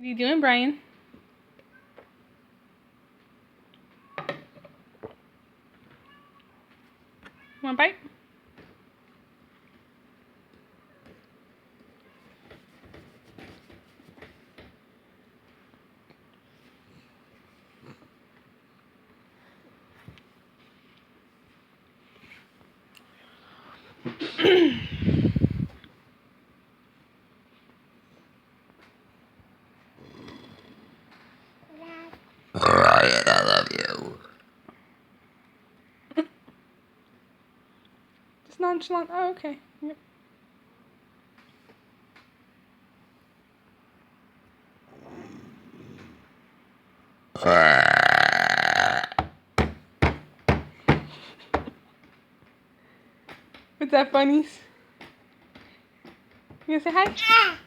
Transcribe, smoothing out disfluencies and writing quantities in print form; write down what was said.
What are you doing, Brian? Want a bite? Ryan, I love you. Just nonchalant. Oh, okay. Yep. What's that, bunnies? You gonna say hi?